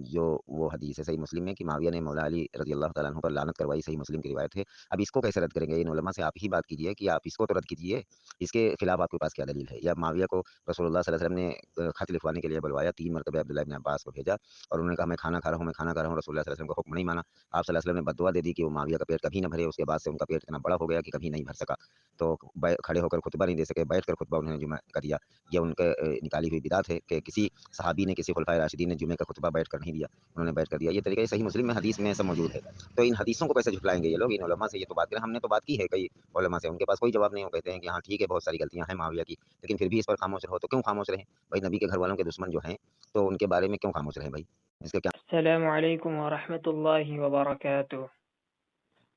جو وہ حدیث ہے صحیح مسلم میں کہ معاویہ نے مولا علی رضی اللہ تعالیٰ عنہ پر لعنت کروائی، صحیح مسلم کی روایت ہے۔ اب اس کو کیسے رد کریں گے؟ ان علماء سے آپ ہی بات کیجیے کہ آپ اس کو تو رد کیجیے، اس کے خلاف آپ کے پاس کیا دلیل ہے؟ یا معاویہ کو رسول اللہ صلی اللہ علیہ وسلم نے خط لکھوانے کے لیے بلوایا، 3 مرتبہ عبداللہ ابن عباس کو بھیجا اور انہوں نے کہا میں کھانا کھا رہا ہوں، میں کھانا کھا رہا ہوں، رسول اللہ صلی اللہ علیہ وسلم کا حکم نہیں مانا، آپ صلی اللہ علیہ وسلم نے بددعا دے دی کہ وہ معاویہ کا پیٹ کبھی نہ بھرے، اس کے بعد سے ان کا پیٹ اتنا بڑا ہو گیا کہ کبھی نہیں بھر سکا، تو کھڑے ہو کر خطبہ نہیں دے سکے، بیٹھ کر خطبہ انہوں نے جمعہ کا دیا۔ یہ ان کے نکالی ہوئی بدعت ہے کہ کسی صحابی نے، کسی خلفائے راشدین نے جمعے کا خطبہ بیٹھ کر نہیں دیا، انہوں نے بیٹھ کر دیا۔ یہ طریقہ صحیح مسلم میں حدیث میں سب موجود ہے۔ تو ان حدیثوں کو کیسے جھٹلائیں گے یہ لوگ؟ ان علماء سے یہ تو بات کریں، ہم نے تو بات کی ہے کئی علماء سے، ان کے پاس کوئی جواب نہیں، وہ کہتے ہیں کہ ہاں ٹھیک ہے بہت ساری غلطیاں ہیں معاویہ کی، لیکن پھر بھی اس پر خاموش رہو۔ تو کیوں خاموش رہیں بھائی؟ نبی کے گھر والوں کے دشمن جو ہیں تو ان کے بارے میں کیوں خاموش رہیں بھائی؟ اس کے کیا؟ السلام علیکم ورحمۃ اللہ وبرکاتہ۔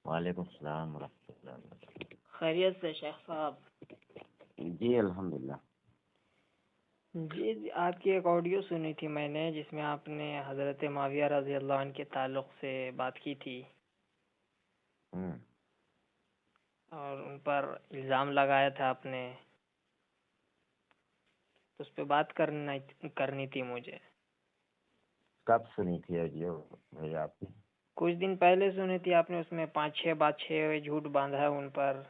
وعلیکم السلام ورحمۃ اللہ وبرکاتہ۔ خیریت سے شیخ صاحب؟ جی الحمدللہ۔ جی آپ کی ایک آڈیو سنی تھی میں نے، جس میں آپ نے حضرت معاویہ رضی اللہ عنہ کے تعلق سے بات کی تھی اور ان پر الزام لگایا تھا آپ نے، تو اس پہ بات کرنی تھی مجھے۔ کب سنی تھی آڈیو بھائی آپ نے؟ کچھ دن پہلے سنی تھی آپ نے، اس میں 5-6 جھوٹ باندھا ہے ان پر،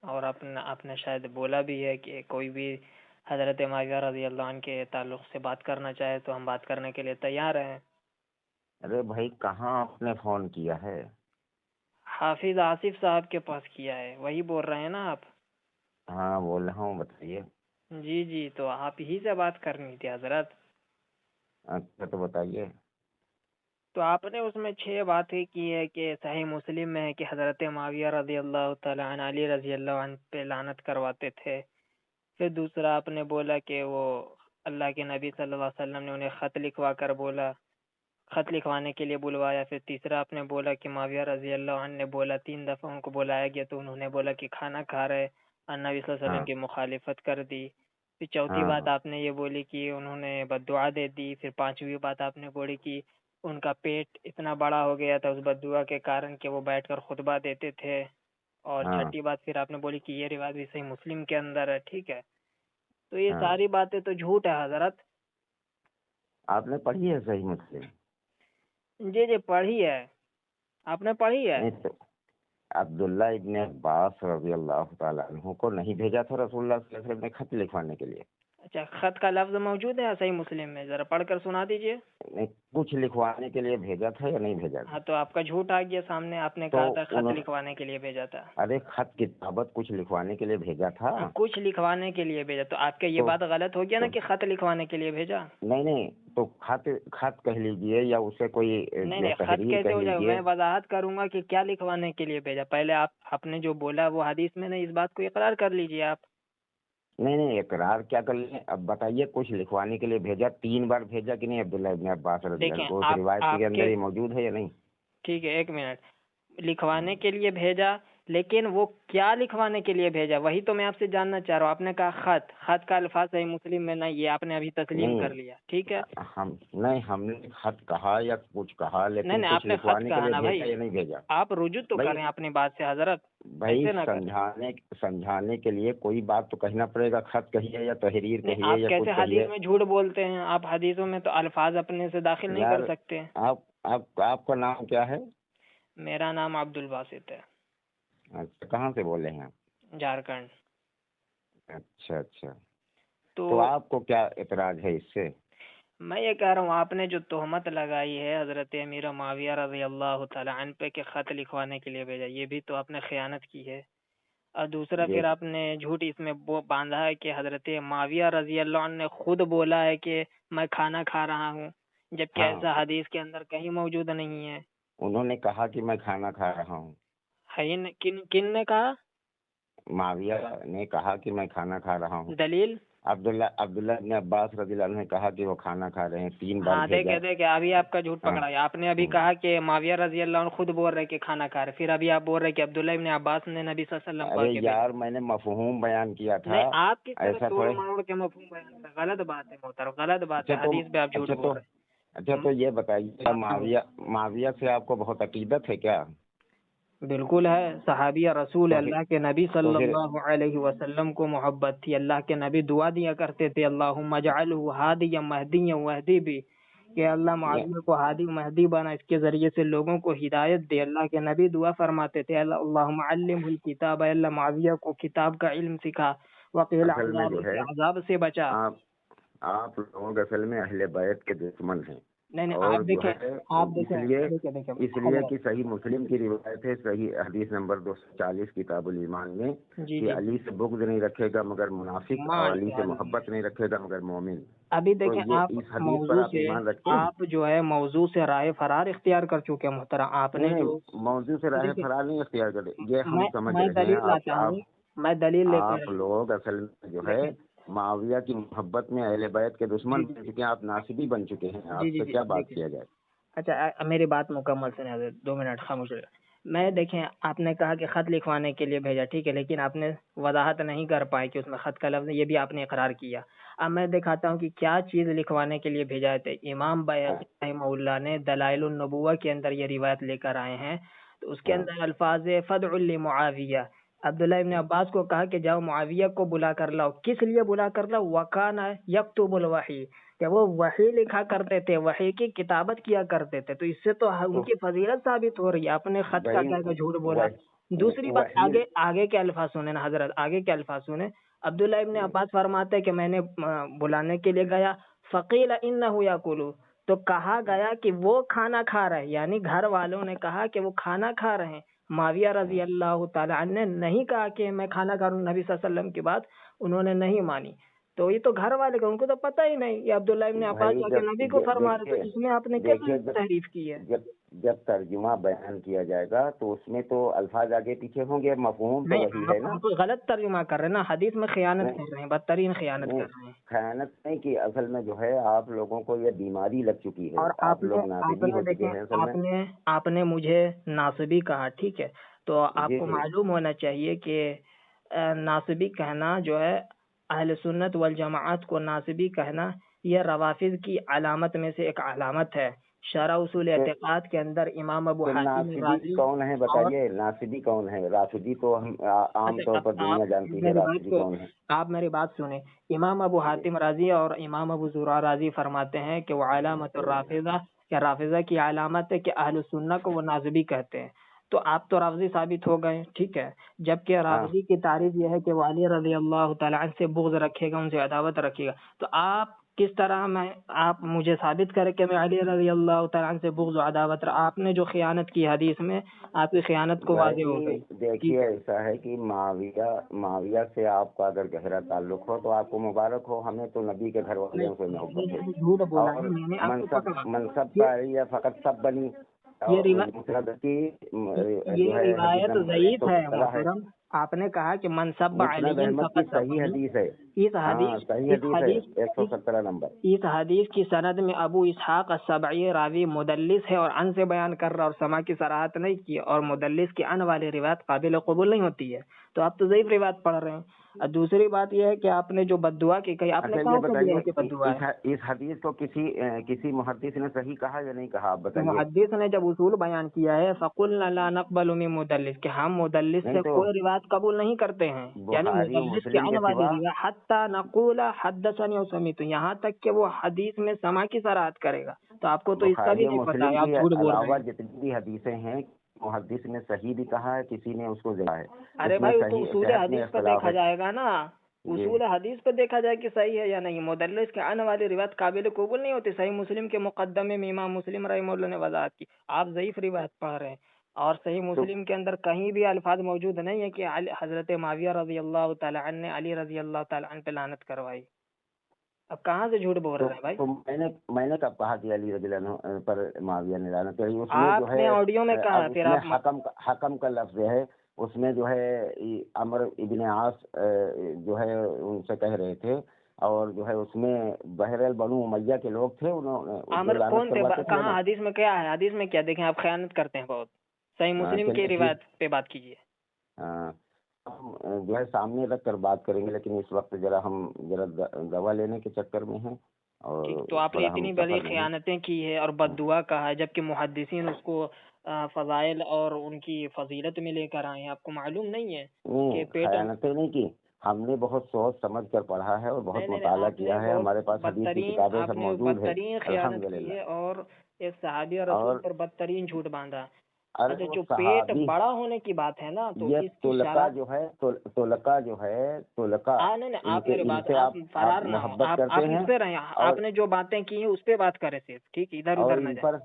اور آپ نے شاید بولا بھی ہے کہ کوئی بھی حضرت معاویہ رضی اللہ عنہ کے تعلق سے بات کرنا چاہے تو ہم بات کرنے کے لیے تیار ہیں۔ ارے بھائی کہاں آپ نے فون کیا ہے؟ حافظ آصف صاحب کے پاس کیا ہے، وہی بول رہے ہیں نا آپ؟ ہاں بول رہا ہوں، بتائیے۔ جی تو آپ ہی سے بات کرنی تھی حضرت۔ اچھا تو بتائیے۔ تو آپ نے اس میں 6 باتیں کی ہے کہ صحیح مسلم میں ہے کہ حضرت معاویہ رضی اللہ تعالیٰ عنہ علی رضی اللہ عنہ پہ لعنت کرواتے تھے۔ پھر دوسرا آپ نے بولا کہ وہ اللہ کے نبی صلی اللہ علیہ وسلم نے انہیں خط لکھوا کر بولا، خط لکھوانے کے لیے بلوایا۔ پھر تیسرا آپ نے بولا کہ معاویہ رضی اللہ عنہ نے بولا، 3 دفعہ ان کو بلایا گیا تو انہوں نے بولا کہ کھانا کھا رہے، اور نبی صلی اللہ علیہ وسلم کی مخالفت کر دی۔ پھر چوتھی بات آپ نے یہ بولی کہ انہوں نے بددعا دے دی۔ پھر 5ویں بات آپ نے بولی کہ ان کا پیٹ اتنا بڑا ہو گیا تھا اس بددعا کے کارن کہ وہ بیٹھ کر خطبہ دیتے تھے۔ اور چھٹی بات پھر آپ نے بولی کہ یہ روایت بھی صحیح مسلم کے اندر ہے، ٹھیک ہے؟ تو یہ ساری باتیں تو جھوٹ ہے حضرت۔ آپ نے پڑھی ہے صحیح مسلم؟ جی پڑھی ہے، آپ نے پڑھی ہے؟ عبداللہ ابن عباس رضی اللہ تعالیٰ عنہ کو نہیں بھیجا تھا رسول اللہ صلی اللہ علیہ وسلم نے خط لکھوانے کے لیے؟ اچھا، خط کا لفظ موجود ہے صحیح مسلم میں؟ ذرا پڑھ کر سنا دیجئے۔ نہیں، کچھ لکھوانے کے لیے بھیجا تھا یا نہیں بھیجا تھا؟ ہاں تو آپ کا جھوٹ آ گیا سامنے، آپ نے کہا تھا خط لکھوانے کے لیے بھیجا تھا۔ ارے خط کتابت کچھ لکھوانے کے لیے بھیجا تھا، کچھ لکھوانے کے لیے بھیجا، تو آپ کا یہ بات غلط ہو گیا نا کہ خط لکھوانے کے لیے بھیجا؟ نہیں تو خط کہہ لیجئے یا اسے کوئی نہیں، خط تحریر کیسے کہہ ہو جائے گا؟ لیجئے۔ میں وضاحت کروں گا کہ کیا لکھوانے کے لیے بھیجا۔ پہلے آپ نے جو بولا وہ حدیث میں نہیں، اس بات کو اقرار کر لیجئے آپ۔ نہیں اقرار کیا کر لیں، اب بتائیے کچھ لکھوانے کے لیے بھیجا، 3 بار بھیجا کہ نہیں عبداللہ ابن عباس رضی اللہ عنہ؟ اس روایت کے اندر یہ موجود ہے یا نہیں؟ ٹھیک ہے، 1 منٹ۔ لکھوانے کے لیے بھیجا، لیکن وہ کیا لکھوانے کے لیے بھیجا وہی تو میں آپ سے جاننا چاہ رہا ہوں۔ آپ نے کہا خط کا الفاظ صحیح مسلم میں نہیں، یہ آپ نے ابھی تسلیم کر لیا، ٹھیک ہے؟ ہم نے خط کہا یا کچھ کہا، لیکن نہیں، کچھ آپ نے خط لکھوانے کے کہا لیے نا بھیجا بھائی، یا نہیں بھیجا؟ آپ رجوع تو کریں اپنی بات سے حضرت۔ بھائی سمجھانے کے لیے کوئی بات تو کہنا پڑے گا، خط کہیے یا تحریر کہیے یا آپ کچھ کیسے کہیے۔ حدیث میں جھوٹ بولتے ہیں؟ آپ حدیثوں میں تو الفاظ اپنے سے داخل نہیں کر سکتے۔ آپ کا نام کیا ہے؟ میرا نام عبد الباسط ہے۔ اچھا، کہاں سے بولے ہیں آپ؟ جھارکھنڈ۔ اچھا تو آپ کو کیا اعتراض ہے اس سے؟ میں یہ کہہ رہا ہوں، آپ نے جو تہمت لگائی ہے حضرت امیر معاویہ رضی اللہ تعالی عنہ پہ کہ خط لکھوانے کے لیے بھیجا، یہ بھی تو آپ نے خیانت کی ہے۔ اور دوسرا پھر آپ نے جھوٹ اس میں باندھا ہے کہ حضرت معاویہ رضی اللہ عنہ نے خود بولا ہے کہ میں کھانا کھا رہا ہوں، جبکہ ایسا حدیث کے اندر کہیں موجود نہیں ہے۔ انہوں نے کہا کہ میں کھانا کھا رہا ہوں۔ کن نے کہا؟ معاویہ نے کہا کہ میں کھانا کھا رہا ہوں۔ دلیل؟ عبداللہ ابن عباس رضی اللہ عنہ نے کہا کہ وہ کھانا کھا رہے ہیں، 3 بار بھیجا۔ دیکھے ابھی آپ کا جھوٹ پکڑا ہے۔ آپ نے ابھی کہا کہ معاویہ رضی اللہ عنہ خود بول رہے کہ کھانا کھا رہے، پھر ابھی آپ بول رہے کہ عبداللہ ابن عباس نے نبی صلی اللہ علیہ وسلم ارے یار میں نے مفہوم بیان کیا تھا۔ نہیں، آپ کی طرح ایسا توڑ مروڑ کے مفہوم بیان کریں، غلط بات ہے محترم، غلط بات ہے، حدیث پہ آپ جھوٹ بول رہے ہیں۔ اچھا تو یہ بتائیے، معاویہ سے آپ کو بہت عقیدت ہے کیا؟ بالکل ہے، صحابی رسول اللہ کے نبی صلی اللہ علیہ وسلم کو محبت تھی۔ اللہ کے نبی دعا دیا کرتے تھے، اللہم اجعلہ ہادیا مہدیا واہدی بھی، کہ اللہ معاویہ کو ہادی مہدی بنا، اس کے ذریعے سے لوگوں کو ہدایت دے۔ اللہ کے نبی دعا فرماتے تھے اللہم علمہ الکتاب، اللہ معاویہ کو کتاب کا علم سکھا، وقیل اصل میں عذاب، جو اس ہے کے عذاب سے بچا۔ آپ لوگ اصل میں اہل بیت کے دشمن ہیں، نہیں اور آپ جو دیکھیں، ہے آپ اس دیکھیں لیے حضرت، کہ صحیح مسلم کی روایت ہے، صحیح حدیث نمبر 240 کتاب الایمان میں، جی کہ جی علی سے بغض نہیں رکھے گا مگر منافق، اور علی ماشاء سے اللہ۔ محبت نہیں رکھے گا مگر مومن۔ ابھی تو دیکھیں یہ آپ اس حدیث پر موضوع آپ سے، ایمان رکھتے ہیں؟ آپ جو ہے موضوع سے رائے فرار اختیار کر چکے ہیں محترم، آپ نے نہیں، جو موضوع سے راہ دیکھیں، فرار نہیں اختیار کرے، یہ ہم سمجھ میں رہے ہیں۔ دلیل لاتا ہوں، میں دلیل لے کر آپ لوگ اصل میں جو ہے دیکھیں، معاویہ کی محبت میں اہل بیت کے دشمن جی بن چکے ہیں، آپ ناصبی بن چکے ہیں، جی آپ جی سے جی کیا بات دیکھیں، کیا جائے؟ اچھا میری بات مکمل سنیں حضرت، 2 منٹ خاموش رہے۔ میں دیکھیں، آپ نے کہا کہ خط لکھوانے کے لیے بھیجا، ٹھیک ہے، لیکن آپ نے وضاحت نہیں کر پائے کہ اس میں خط کا لفظ، یہ بھی آپ نے اقرار کیا۔ اب میں دکھاتا ہوں کہ کیا چیز لکھوانے کے لیے بھیجا ہے۔ امام بیہقی رحمہ اللہ نے دلائل النبوہ کے اندر یہ روایت لے کر آئے ہیں، تو اس کے اندر الفاظ فدع لمعاویہ، عبداللہ ابن عباس کو کہا کہ جاؤ معاویہ کو بلا کر لاؤ۔ کس لیے بلا کر لاؤ؟ وکان یکتب الوحی، کہ وہ وحی لکھا کرتے تھے، وحی کی کتابت کیا کرتے تھے، تو اس سے تو ان کی فضیلت ثابت ہو رہی ہے۔ اپنے خط کا بھائی کیا جھوٹ بولا۔ دوسری بات، وحی آگے کے الفاظ سنیں نا حضرت، آگے کے الفاظ سنیں۔ عبداللہ ابن عباس فرماتے ہیں کہ میں نے بلانے کے لیے گیا، فقیل انہ یاکل، تو کہا گیا کہ وہ کھانا کھا رہے، یعنی گھر والوں نے کہا کہ وہ کھانا کھا رہے ہیں۔ معاویہ رضی اللہ تعالی عنہ نے نہیں کہا کہ میں کھانا کھا رہا ہوں، نبی صلی اللہ علیہ وسلم کی بات انہوں نے نہیں مانی۔ تو یہ تو گھر والے کا، ان کو تو پتہ ہی نہیں، یہ عبداللہ ابن عباس بھائی جا کے نبی کو فرما رہے، تو اس میں آپ نے کیسے تحریف کی ہے؟ جب ترجمہ بیان کیا جائے گا تو اس میں تو الفاظ آگے پیچھے ہوں گے، مفہوم تو نہیں، وہی ہے نا۔ آپ غلط ترجمہ کر رہے ہیں نا، حدیث میں خیانت کر رہے ہیں، بدترین خیانت کر رہے ہیں۔ خیانت نہیں کی، اصل میں جو ہے آپ لوگوں کو یہ بیماری لگ چکی ہے، اور آپ لوگ ناصبی ہو چکے ہیں اصل میں۔ آپ نے مجھے ناصبی کہا، ٹھیک ہے، تو آپ جی کو جی معلوم ہونا چاہیے کہ ناصبی کہنا جو ہے، اہل سنت والجماعت کو ناصبی کہنا، یہ روافض کی علامت میں سے ایک علامت ہے۔ شرح اصول اعتقاد کے اندر امام ابو حاتم ناصبی رازی کون ہے بتائیے؟ ناصبی کون ہے؟ رافضی تو ہم عام طور پر دنیا جانتی ہے، رافضی کون ہے؟ آپ میری بات سنیں۔ امام ابو حاتم رازی اور امام ابو زرع رازی فرماتے ہیں کہ وہ علامت الرافضہ، کہ رافضہ کی علامت ہے کہ اہل سنت کو وہ ناصبی کہتے ہیں۔ تو آپ تو رافضی ثابت ہو گئے، ٹھیک ہے، جبکہ رافضی کی تعریف یہ ہے کہ وہ علی رضی اللہ تعالیٰ عنہ سے بغض رکھے گا، ان سے عداوت رکھے گا۔ تو آپ کس طرح آپ مجھے ثابت کریں کہ میں علی رضی اللہ تعالیٰ عنہ سے بغض و عداوت آپ نے جو خیانت کی حدیث میں، آپ کی خیانت کو واضح ہو گئی۔ دیکھیے ایسا ہے کہ معاویہ سے آپ کا اگر گہرا تعلق ہو تو آپ کو مبارک ہو، ہمیں تو نبی کے گھر والوں سے محبت ہے، جھوٹ بولا اور ہے میں نے، آپ کو پکڑا۔ منصب کا یا فقط سب بنی، یہ جو ہے روایت ضعیف ہے ہے محترم، آپ نے کہا کہ منصب علی مسند احمد کی فقط صحیح حدیث ہے، صحیح حدیث ہے 117 نمبر۔ اس حدیث کی سند میں ابو اسحاق السبعی راوی مدلس ہے اور ان سے بیان کر رہا اور سما کی صراحت نہیں کی، اور مدلس کی ان والی روایت قابل قبول نہیں ہوتی ہے، تو آپ تو ضعیف روایت پڑھ رہے ہیں۔ اور دوسری بات یہ ہے کہ آپ نے جو بددعا کی کہی، آپ نے کہا کہ ان کی بددعا ہے۔ اس حدیث کو کسی محدث نے صحیح کہا یا نہیں کہا، آپ بتائیے۔ محدث نے جب اصول بیان کیا ہے فَقُلْنَا لَا نَقْبَلُ مِن مُدَلِّسٍ، کہ ہم مدلس سے کوئی روایت قبول نہیں کرتے ہیں، یعنی مدلس کے عن والی روایت، حتیٰ نقول حدثنی او سمعت، یہاں تک کہ وہ حدیث میں سما کی صراحت کرے گا۔ تو آپ کو تو اس کا بھی نہیں پتا ہے، آپ جھوٹ بول رہے ہیں۔ جتنی بھی حدیثیں ہیں محدث نے صحیح بھی کہا ہے، کسی نے اس کو ضعیف ہے۔ ارے بھائی تو اصول حدیث پہ دیکھا جائے گا نا، اصول حدیث پہ دیکھا جائے کہ صحیح ہے یا نہیں۔ مدلس کے عن والی روایت قابل قبول نہیں ہوتی۔ صحیح مسلم کے مقدمے میں امام مسلم رحمہ اللہ نے وضاحت کی، آپ ضعیف روایت پڑھ رہے ہیں، اور صحیح مسلم کے اندر کہیں بھی الفاظ موجود نہیں ہے کہ حضرت معاویہ رضی اللہ تعالی عنہ نے علی رضی اللہ تعالی عنہ پہ لعنت کروائی۔ اب کہاں سے جھوٹ بول رہے ہیں بھائی؟ تو میں نے کب کہا کہ علی رضی اللہ عنہ پر معاویہ نے لعنت کری؟ اس میں جو آپ نے آڈیو میں کہا، پھر آپ حکم کا لفظ ہے، اس میں جو ہے عمر ابن عاص جو ہے ان سے کہہ رہے تھے، اور جو ہے اس میں بہرحال بنو امیہ کے لوگ تھے، عمر کون تھے؟ کہاں حدیث میں کیا ہے؟ حدیث میں کیا؟ دیکھیں آپ خیانت کرتے ہیں بہت۔ صحیح مسلم کی روایت پہ بات کیجیے۔ جو ہے سامنے رکھ کر بات کریں گے، لیکن اس وقت ہم دوا لینے کے چکر میں ہیں، اور تو آپ نے اتنی بڑی خیانتیں کی ہے اور بددعا کہا ہے، جبکہ محدثین اس کو فضائل اور ان کی فضیلت میں لے کر آئے ہیں، آپ کو معلوم نہیں ہے کہ خیانتیں نہیں کی، ہم نے بہت سوچ سمجھ کر پڑھا ہے اور نہیں بہت نہیں نہیں، مطالعہ آپ نے کیا ہے، ہمارے پاس حدیث کی بدترین کتابیں آپ سب نے موجود ہے بدترین خیانت کی الحمدللہ۔ ہے اور ایک صحابی رسول اور پر بدترین جھوٹ باندھا۔ ارے اچھا، وہ جو پیٹ صحابی، بڑا ہونے کی بات ہے نا تو یہ اس کی شرح تلقہ جو ہے تلقہ، نہیں نہیں، آپ میرے ان بات سے آپ آپ فرار نہ ہو، محبت آپ کرتے اس ہیں، پہ رہیں، اور آپ نے جو باتیں کی ہیں اس پہ بات کریں صرف، ٹھیک، ادھر اور ادھر نہ جائیں۔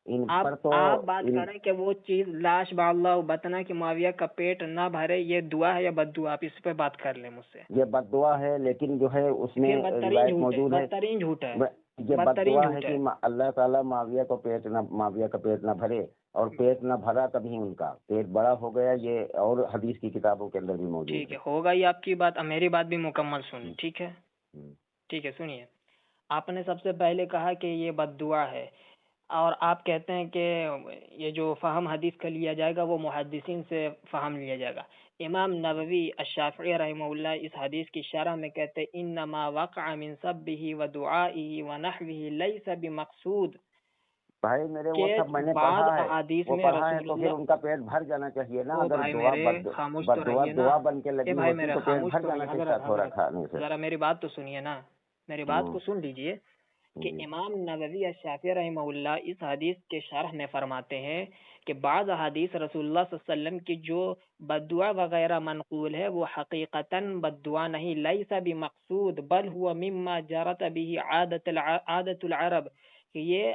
ان آپ پر تو آپ بات کریں کہ وہ چیز لاش باللہ بتنا کہ معاویہ کا پیٹ نہ بھرے، یہ دعا ہے یا بد دعا، آپ اس پہ بات کر لیں مجھ سے۔ یہ بد دعا ہے، لیکن جو ہے اس میں پھر بدترین روایت جھوٹ ہے، موجود ہے، بدترین جھوٹ ہے، یہ بد بدترین دعا ہے جھوٹ کہ ہے۔ اللہ تعالیٰ معاویہ کا پیٹ نہ بھرے، اور پیٹ نہ بھرا تبھی ان کا پیٹ بڑا ہو گیا، یہ اور حدیث کی کتابوں کے اندر بھی موجود ٹھیک ہے۔ ہے، ہوگا ہی آپ کی بات، اب میری بات بھی مکمل سنیں، ٹھیک ہے؟ ہوں۔ ٹھیک ہے، سنیے۔ آپ نے سب سے پہلے کہا کہ یہ بد دعا ہے، اور آپ کہتے ہیں کہ یہ جو فہم حدیث کا لیا جائے گا وہ محدثین سے فہم لیا جائے گا۔ امام نووی الشافعی رحمہ اللہ اس حدیث کی شرح میں کہتے ہیں انما وقع من سبہ ودعائہ ونحوہ لیس بمقصود، بھائی میرے وہ کہ سب میں نے بعض پڑھا ہے، احادیث وہ میں پڑھا ہے رسول تو پھر اللہ، ان کا پیٹ بھر جانا چاہیے نا، او اگر بھائی دعا میرے خاموش تو بد دعا رہیے نا، دعا بن کے اے لگی بھائی ہوتی میرے تو پیٹ خاموش بھر تو جانا رہیے، چاہیے حضرت تھوڑا حضرت کھانے سے۔ ذرا میری بات تو سنیے نا، میری بات ہوں۔ کو سن لیجئے کہ جی۔ امام نووی الشافعی رحمہ اللہ اس حدیث کے شرح میں فرماتے ہیں کہ بعض احادیث رسول اللہ صلی اللہ علیہ وسلم کی جو بد دعا وغیرہ منقول ہے وہ حقیقتاً بد دعا نہیں، لیس بمقصود بل ہوا مما جرت به عادت العرب، کہ یہ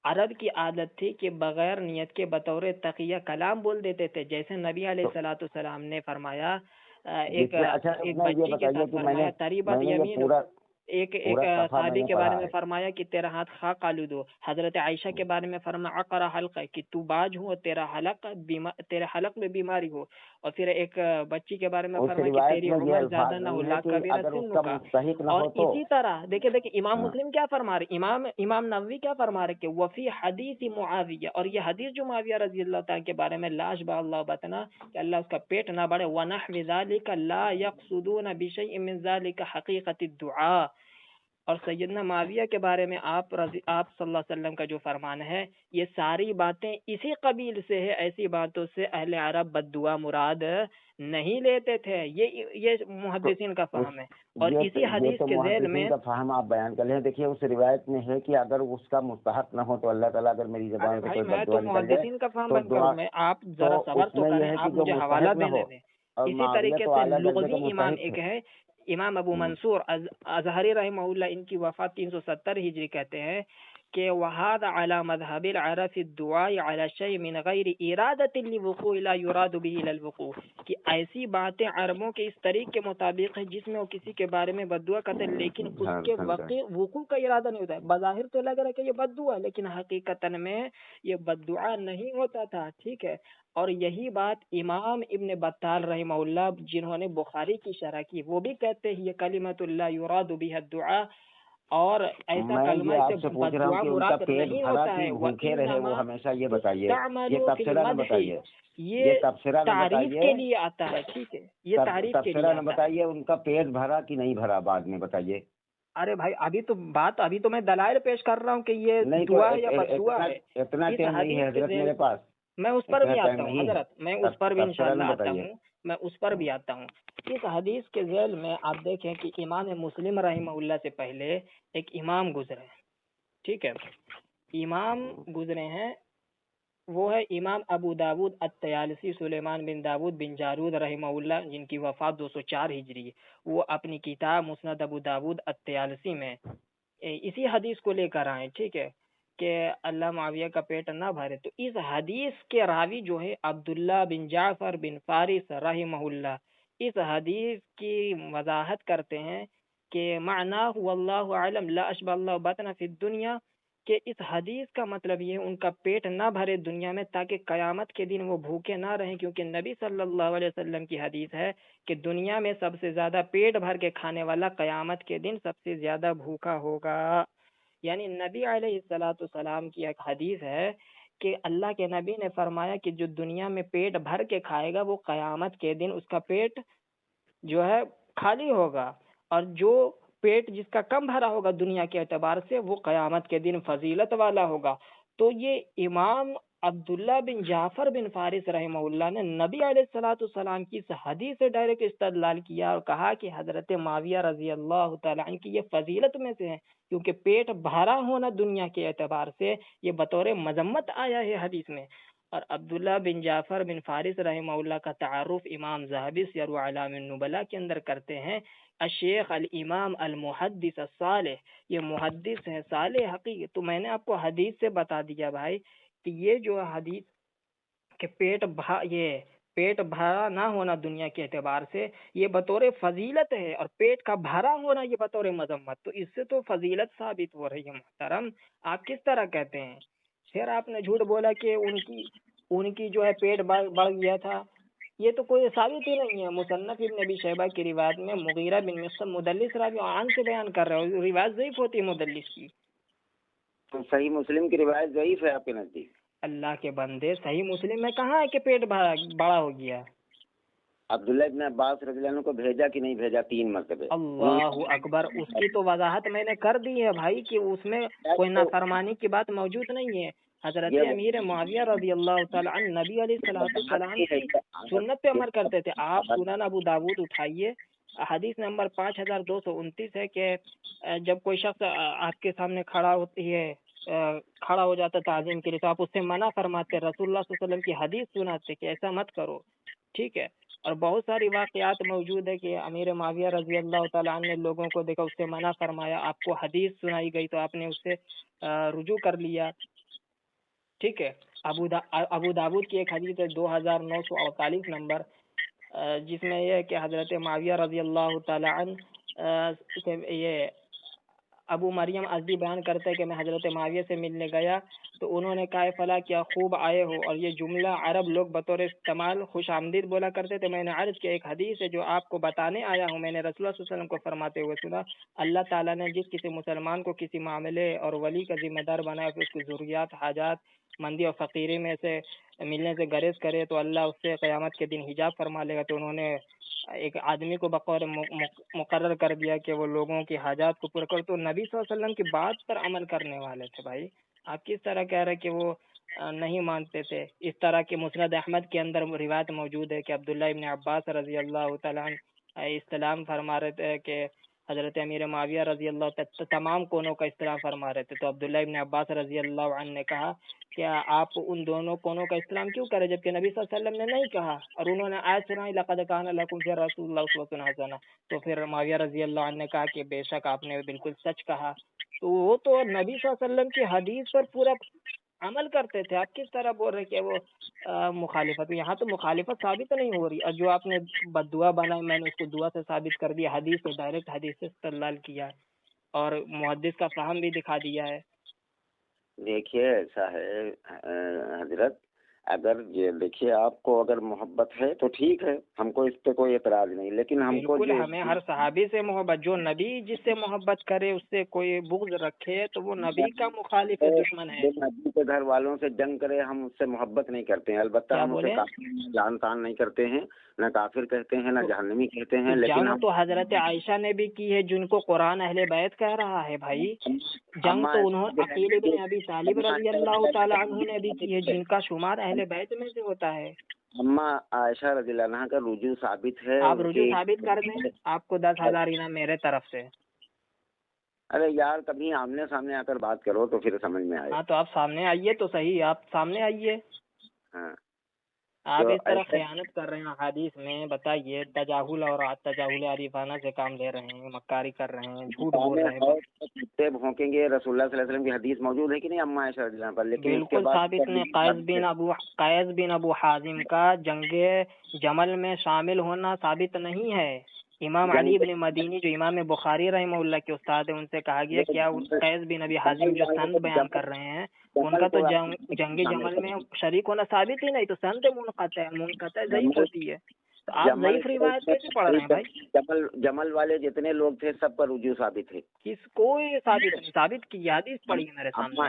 عرب کی عادت تھی کہ بغیر نیت کے بطور تقیہ کلام بول دیتے تھے، جیسے نبی علیہ تو الصلاۃ والسلام نے فرمایا، جس میں اچھا ایک میں یہ بچی کے بتائیے ساتھ کہ فرمایا میں تریبت نے یہ یمین، ایک صفحہ میں صحابی نے کے بارے پڑھا میں ہے۔ فرمایا کہ تیرا ہاتھ خاک آلود ہو، حضرت عائشہ کے بارے میں فرمایا عقرہ حلق ہے کہ تو باج ہو اور تیرے حلق میں بیماری ہو، اور پھر ایک بچی کے بارے میں اس فرمایا کہ روایت تیری میں یہ عمر زیادہ الفاظ نہ ہو، نہیں ہے لا کہ کبیرہ اگر اس سن کا کا۔ مستحق نہ اور ہو تو۔ اسی طرح دیکھیں امام ہاں۔ مسلم کیا فرما رہے، امام نووی کیا فرما رہے کہ وفی حدیث معاویہ، اور یہ حدیث جو معاویہ رضی اللہ تعالیٰ کے بارے میں لاش با اللہ بتنا کہ اللہ اس کا پیٹ نہ بڑھے، ونحو ذلک لا یقصدون بشیء من ذلک حقیقت الدعاء، اور سیدنا معاویہ کے بارے میں آپ صلی اللہ علیہ وسلم کا جو فرمان ہے یہ ساری باتیں اسی قبیل سے ہے، ایسی باتوں سے اہل عرب بد دعا مراد نہیں لیتے تھے، یہ تو محدثین کا اس فہم ہے۔ اور اسی یہ حدیث تو کے ذیل محدثین میں، کا فہم آپ بیان کر لیں۔ دیکھیے اس روایت میں ہے کہ اگر اس کا مستحق نہ ہو تو اللہ تعالیٰ اگر میری ارے زبان سے بھائی کوئی میں بد تو دعا نکل جائے محدثین کا فہم تو بند کروں، دعا، میں آپ تو ذرا صبر اس تو میں یہ کریں، ہے کہ آپ جو مجھے حوالہ مستحق نہ دینے ہو، دیں۔ اور اسی معاویہ طریقے تو سے اعلیٰ درجے کا لغوی امام مستحق ایک ہے۔ ہے، امام ابو منصور ازہری رحمہ اللہ، ان کی وفات 370 ہجری، کہتے ہیں کہ وَهَذَا عَلَى مَذْهَبِ الْعَرَبِ فِي الدُّعَاءِ عَلَى شَيْءٍ مِنْ غَيْرِ إِرَادَةٍ لِوُقُوعِ لَا يُرَادُ بِهِ إِلَى الْوُقُوعِ، کہ ایسی باتیں عربوں کے اس طریق کے مطابق ہے جس میں وہ کسی کے بارے میں بد دعا کرتے ہیں لیکن اس کے وقوع کا ارادہ نہیں ہوتا ہے۔ بظاہر تو لگ رہا ہے کہ یہ بد دعا ہے لیکن حقیقتاً میں یہ بد دعا نہیں ہوتا تھا، ٹھیک ہے۔ اور یہی بات امام ابن بطال رحمہ اللہ جنہوں نے بخاری کی شرح کی وہ بھی کہتے ہیں یہ کلمۃ اللہ یراد بها الدعاء، اور ایسا میں کلمہ یہ اس آپ سے سے پوچھ بد رہا ہوں دعا کہ ان کا مراد پیٹ نہیں بھرا ہوتا کہ ہے، بھوکے رہے وہ وَإِنَّمَا ہمیشہ یہ بتائیے، یہ تُسْتَعْمَلُ فِي تبصرہ نہ الْمَدْحِ، بتائیے، یہ یہ تبصرہ نہ تعریف بتائیے، کے لیے آتا ہے، ٹھیک ہے، یہ تعریف کے لیے تبصرہ نہ آتا ہے۔ بتائیے، ان کا پیٹ بھرا کہ نہیں بھرا بعد میں بتائیے۔ ارے بھائی ابھی تو میں دلائل پیش کر رہا ہوں کہ یہ نہیں تو دعا ہے یا بد دعا ہے۔ اتنا اس ٹائم نہیں ہے حدیث کے حضرت ذیل میرے پاس، میں اس پر اتنا بھی ٹائم آتا ہوں نہیں ہے، حضرت، میں اس پر بھی تبصرہ انشاءاللہ نہ آتا بتائیے۔ ہوں، میں اس پر بھی آتا ہوں۔ اس حدیث کے ذیل میں آپ دیکھیں کہ امام مسلم رحمہ اللہ سے پہلے ایک امام گزرے ہیں، ٹھیک ہے، امام گزرے ہیں، وہ ہے امام ابو داود الطیالسی سلیمان بن داود بن جارود رحمہ اللہ، جن کی وفات 204 ہجری ہے۔ وہ اپنی کتاب مسند ابو داود الطیالسی میں اسی حدیث کو لے کر آئے، ٹھیک ہے، کہ اللہ معاویہ کا پیٹ نہ بھرے۔ تو اس حدیث کے راوی جو ہے عبداللہ بن جعفر بن فارس رحمہ اللہ، اس حدیث کی وضاحت کرتے ہیں کہ معنی واللہ اعلم لا اشبہ اللہ بطن فی الدنیا، کہ اس حدیث کا مطلب یہ ان کا پیٹ نہ بھرے دنیا میں تاکہ قیامت کے دن وہ بھوکے نہ رہیں، کیونکہ نبی صلی اللہ علیہ وسلم کی حدیث ہے کہ دنیا میں سب سے زیادہ پیٹ بھر کے کھانے والا قیامت کے دن سب سے زیادہ بھوکا ہوگا۔ یعنی نبی علیہ السلام کی ایک حدیث ہے کہ اللہ کے نبی نے فرمایا کہ جو دنیا میں پیٹ بھر کے کھائے گا وہ قیامت کے دن اس کا پیٹ جو ہے خالی ہوگا، اور جو پیٹ جس کا کم بھرا ہوگا دنیا کے اعتبار سے وہ قیامت کے دن فضیلت والا ہوگا۔ تو یہ امام عبداللہ بن جعفر بن فارس رحمہ اللہ نے نبی علیہ الصلوۃ والسلام کی اس حدیث سے ڈائریکٹ استدلال کیا اور کہا کہ حضرت معاویہ رضی اللہ تعالیٰ عنہ کی یہ فضیلت میں سے ہے، کیونکہ پیٹ بھرا ہونا دنیا کے اعتبار سے یہ بطور مذمت آیا ہے حدیث میں۔ اور عبداللہ بن جعفر بن فارس رحمہ اللہ کا تعارف امام ذہبی سیر اعلام النبلاء کے اندر کرتے ہیں، الشیخ الامام المحدث الصالح، یہ محدث ہے صالح حقیقی۔ تو میں نے آپ کو حدیث سے بتا دیا بھائی کہ یہ جو حدیث کہ پیٹ بھرا نہ ہونا دنیا کے اعتبار سے یہ بطور فضیلت ہے، اور پیٹ کا بھرا ہونا یہ بطور مذمت، تو اس سے تو فضیلت ثابت ہو رہی ہے محترم۔ آپ کس طرح کہتے ہیں؟ پھر آپ نے جھوٹ بولا کہ ان کی جو ہے پیٹ بڑھ گیا تھا، یہ تو کوئی ثابت ہی نہیں ہے۔ مصنف ابن ابی شیبہ کی روایت میں مغیرہ بن مسلم مدلس راوی عن سے بیان کر رہے ہو، روایت ضعیف ہوتی ہے مدلس کی۔ تو صحیح مسلم کی روایت ضعیف ہے آپ کے نزدیک؟ اللہ کے بندے، صحیح مسلم میں کہاں ہے کہ پیٹ بڑا ہو گیا؟ عبداللہ ابن عباس رضی اللہ عنہ کو بھیجا کہ نہیں بھیجا 3 مرتبہ؟ اللہ اکبر، اس کی تو وضاحت میں نے کر دی ہے بھائی کہ اس میں کوئی نافرمانی کی بات موجود نہیں ہے۔ حضرت امیر معاویہ رضی اللہ تعالی عنہ نبی علیہ الصلوۃ والسلام کی سنت پہ عمل کرتے تھے۔ آپ سنن ابو داود اٹھائیے، حدیث نمبر 5229 ہے کہ جب کوئی شخص آپ کے سامنے کھڑا ہو جاتا تعظیم کے لیے تو آپ اس سے منع فرماتے، رسول اللہ صلی اللہ علیہ وسلم کی حدیث سناتے کہ ایسا مت کرو، ٹھیک ہے۔ اور بہت ساری واقعات موجود ہے کہ امیر معاویہ رضی اللہ تعالیٰ عنہ نے لوگوں کو دیکھا، اس سے منع فرمایا، آپ کو حدیث سنائی گئی تو آپ نے اس سے رجوع کر لیا، ٹھیک ہے۔ ابو داود کی ایک حدیث ہے 2948 نمبر، جس میں یہ ہے کہ حضرت معاویہ رضی اللہ تعالیٰ عنہ یہ ابو مریم ازدی بیان کرتا ہے کہ میں حضرت معاویہ سے ملنے گیا تو انہوں نے کہا فلا کیا خوب آئے ہو، اور یہ جملہ عرب لوگ بطور استعمال خوش آمدید بولا کرتے تھے۔ میں نے عرض کیا ایک حدیث ہے جو آپ کو بتانے آیا ہوں، میں نے رسول اللہ صلی اللہ علیہ وسلم کو فرماتے ہوئے سنا، اللہ تعالیٰ نے جس کسی مسلمان کو کسی معاملے اور ولی کا ذمہ دار بنایا کہ اس کی ضروریات، حاجات مندی اور فقیری میں سے ملنے سے گریز کرے تو اللہ اس سے قیامت کے دن حجاب فرما لے گا۔ تو انہوں نے ایک آدمی کو بقول مقرر کر دیا کہ وہ لوگوں کی حاجات کو پورا کر، تو نبی صلی اللہ علیہ وسلم کی بات پر عمل کرنے والے تھے۔ بھائی آپ کس طرح کہہ رہے کہ وہ نہیں مانتے تھے؟ اس طرح کے مسند احمد کے اندر روایت موجود ہے کہ عبداللہ ابن عباس رضی اللہ تعالیٰ عنہ استلام فرما رہے تھے کہ حضرت امیر معاویہ رضی اللہ تعالیٰ تمام کونوں کا استلام فرما رہے تھے، تو عبداللہ ابن عباس رضی اللہ عنہ نے کہا کیا آپ ان دونوں کونوں کا استلام کیوں کرے جبکہ نبی صلی اللہ علیہ وسلم نے نہیں کہا؟ اور انہوں نے آیت سنائی لقد کان لکم فی رسول اللہ اسوۃ حسنہ، تو پھر معاویہ رضی اللہ عنہ نے کہا کہ بے شک آپ نے بالکل سچ کہا۔ تو وہ تو نبی صلی اللہ علیہ وسلم کی حدیث پر پورا عمل کرتے تھے، آپ کس طرح بول رہے کہ وہ مخالفت؟ یہاں تو مخالفت ثابت نہیں ہو رہی، اور جو آپ نے بد دعا بنائی میں نے اس کو دعا سے ثابت کر دیا، حدیث سے ڈائریکٹ حدیث سے استدلال کیا اور محدث کا فہم بھی دکھا دیا ہے۔ دیکھیے ایسا ہے حضرت، اگر یہ دیکھیے آپ کو اگر محبت ہے تو ٹھیک ہے، ہم کو اس پہ کوئی اعتراض نہیں، لیکن ہم کو بالکل ہمیں ہر صحابی سے محبت، جو نبی جس سے محبت کرے اس سے کوئی بغض رکھے تو وہ نبی کا مخالف ہے، دشمن ہے۔ نبی کے گھر والوں سے جنگ کرے ہم اس سے محبت نہیں کرتے ہیں، البتہ ہم اسے کافر جان تان نہیں کرتے ہیں، نہ کافر کہتے ہیں نہ جہنمی کہتے ہیں، لیکن جنگ تو حضرت عائشہ نے بھی کی ہے جن کو قرآن اہل بیت کہہ رہا ہے بھائی، جنگ تو انہوں عقیل بن ابی طالب رضی اللہ تعالی عنہ نے بھی کی ہے جن کا شمار اہل بیت میں سے ہوتا ہے۔ اما عائشہ رضی اللہ عنہ کا رجوع ثابت ہے، آپ رجوع ثابت کر دیں، آپ کو 10,000 انعام میرے طرف سے۔ ارے یار کبھی آمنے سامنے آ کر بات کرو تو پھر سمجھ میں آئے۔ ہاں تو آپ سامنے آئیے تو صحیح، آپ سامنے آئیے۔ ہاں آپ اس طرح خیانت کر رہے ہیں حدیث میں، بتائیے تجاہل اور تجاہل عارفانہ سے کام لے رہے ہیں، مکاری کر رہے ہیں، جھوٹ بول رہے ہیں۔ بھونکیں گے، رسول اللہ صلی اللہ علیہ وسلم کی حدیث موجود ہے کہ نہیں اما عائشہ رضی اللہ عنہ پر؟ لیکن بالکل ثابت نے قیس بن ابو حازم کا جنگ جمل میں شامل ہونا ثابت نہیں ہے۔ امام علی بن مدینی جو امام بخاری رحمہ اللہ کے استاد ہیں، ان سے کہا گیا کیا قیس بن ابی حازم جو سند بیان کر رہے ہیں ان کا تو جنگ جمل میں شریک ہونا ثابت ہی نہیں، تو سند منقطع ضعیف ہوتی ہے، تو آپ ضعیف روایت کیسے پڑھ رہے ہیں بھائی؟ جمل والے جتنے لوگ تھے سب پر رجوع ثابت ہے، کوئی ثابت نہیں، ثابت کی حدیث پڑھی ہے میرے سامنے۔